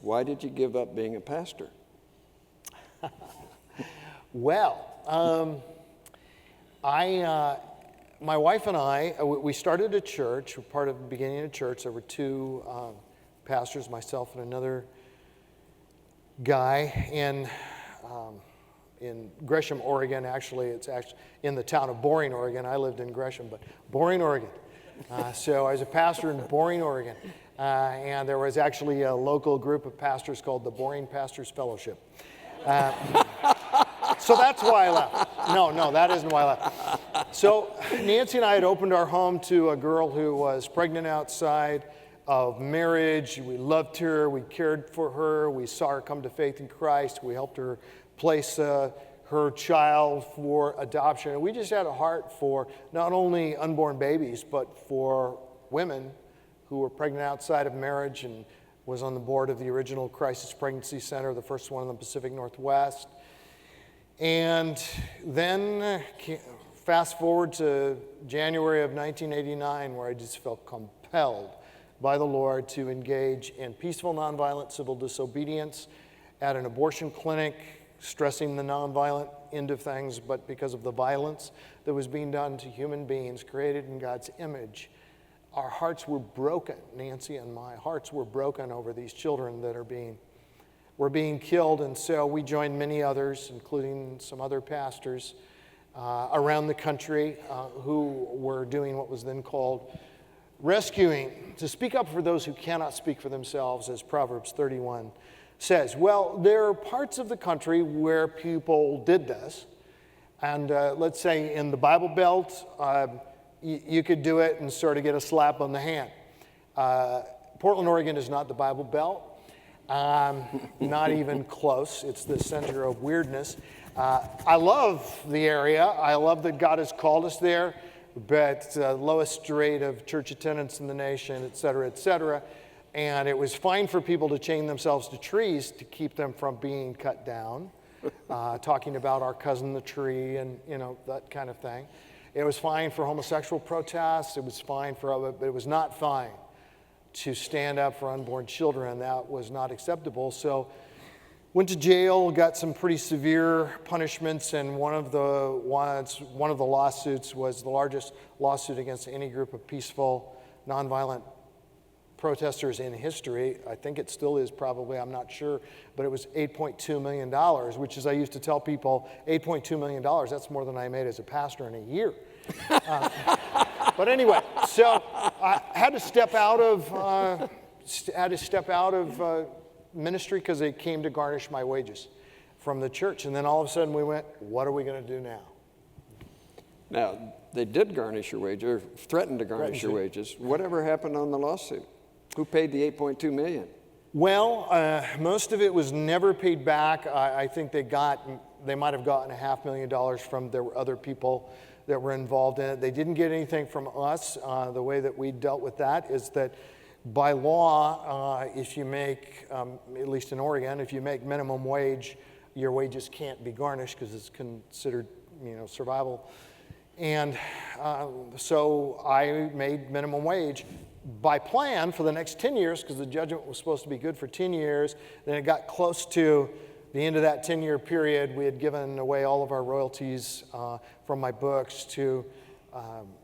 Why did you give up being a pastor? Well, my wife and I, we started a church. We're part of the beginning of a church. There were two pastors, myself and another guy in Gresham, Oregon. Actually, it's actually in the town of Boring, Oregon. I lived in Gresham, but Boring, Oregon. So I was a pastor in Boring, Oregon. And there was actually a local group of pastors called the Boring Pastors Fellowship. So that's why I left. No, that isn't why I left. So Nancy and I had opened our home to a girl who was pregnant outside of marriage. We loved her. We cared for her. We saw her come to faith in Christ. We helped her place her child for adoption. And we just had a heart for not only unborn babies, but for women who were pregnant outside of marriage, and was on the board of the original Crisis Pregnancy Center, the first one in the Pacific Northwest. And then fast forward to January of 1989, where I just felt compelled by the Lord to engage in peaceful, nonviolent civil disobedience at an abortion clinic, stressing the nonviolent end of things, but because of the violence that was being done to human beings created in God's image, our hearts were broken. Nancy and my hearts were broken over these children that were being killed. And so we joined many others, including some other pastors around the country who were doing what was then called rescuing, to speak up for those who cannot speak for themselves, as Proverbs 31 says. Well, there are parts of the country where people did this. And let's say in the Bible Belt, you could do it and sort of get a slap on the hand. Portland, Oregon is not the Bible Belt. Not even close. It's the center of weirdness. I love the area. I love that God has called us there, but lowest rate of church attendance in the nation, et cetera, et cetera. And it was fine for people to chain themselves to trees to keep them from being cut down, talking about our cousin the tree and, that kind of thing. It was fine for homosexual protests. It was fine but it was not fine to stand up for unborn children. That was not acceptable. So went to jail, got some pretty severe punishments, and one of the lawsuits was the largest lawsuit against any group of peaceful, nonviolent protesters in history. I think it still is, probably, I'm not sure, but it was $8.2 million, which, as I used to tell people, $8.2 million, that's more than I made as a pastor in a year. But anyway, so I had to step out of ministry because they came to garnish my wages from the church. And then all of a sudden we went, what are we going to do now? Now, they did garnish your wages, or threatened to garnish your wages. Whatever happened on the lawsuit? Who paid the $8.2 million? Well, most of it was never paid back. I think they might have gotten $500,000 from there were other people that were involved in it. They didn't get anything from us. The way that we dealt with that is that by law, if you make, at least in Oregon, if you make minimum wage, your wages can't be garnished because it's considered, survival. And so I made minimum wage by plan for the next 10 years because the judgment was supposed to be good for 10 years. Then it got close to the end of that 10-year period. We had given away all of our royalties from my books to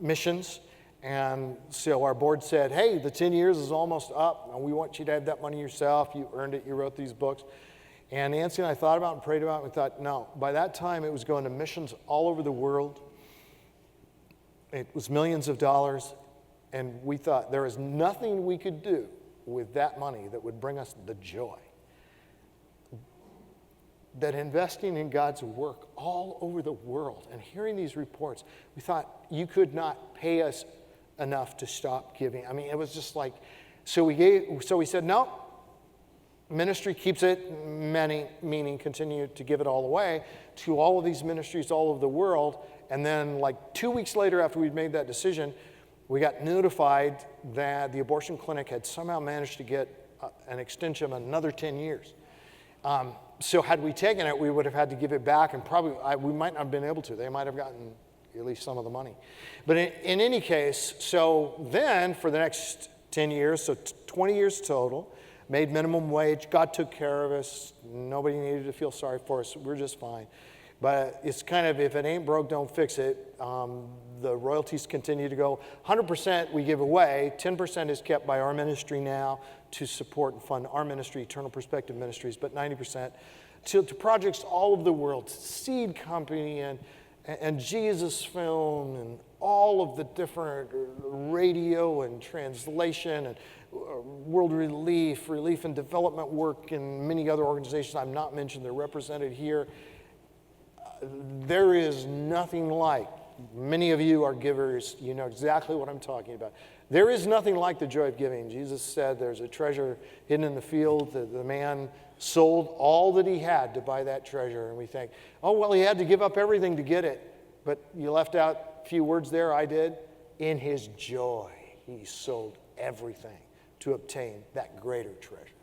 missions. And so our board said, hey, the 10 years is almost up, and we want you to have that money yourself. You earned it. You wrote these books. And Nancy and I thought about it and prayed about it. And we thought, no. By that time, it was going to missions all over the world. It was millions of dollars. And we thought there is nothing we could do with that money that would bring us the joy that investing in God's work all over the world and hearing these reports, we thought you could not pay us enough to stop giving. I mean, it was just like, so we said, no, ministry keeps it, meaning continue to give it all away to all of these ministries all over the world. And then like 2 weeks later after we'd made that decision, we got notified that the abortion clinic had somehow managed to get an extension of another 10 years. So had we taken it, we would have had to give it back, and probably we might not have been able to. They might have gotten at least some of the money. But in any case, so then for the next 10 years, so 20 years total, made minimum wage. God took care of us. Nobody needed to feel sorry for us. We're just fine. But it's kind of, if it ain't broke, don't fix it. The royalties continue to go. 100% we give away. 10% is kept by our ministry now to support and fund our ministry, Eternal Perspective Ministries, but 90% to projects all over the world, Seed Company and Jesus Film and all of the different radio and translation and World Relief, Relief and Development work, and many other organizations I've not mentioned. They're represented here. There is nothing like, many of you are givers, you know exactly what I'm talking about. There is nothing like the joy of giving. Jesus said there's a treasure hidden in the field. The man sold all that he had to buy that treasure. And we think, oh, well, he had to give up everything to get it. But you left out a few words there, I did. In his joy, he sold everything to obtain that greater treasure.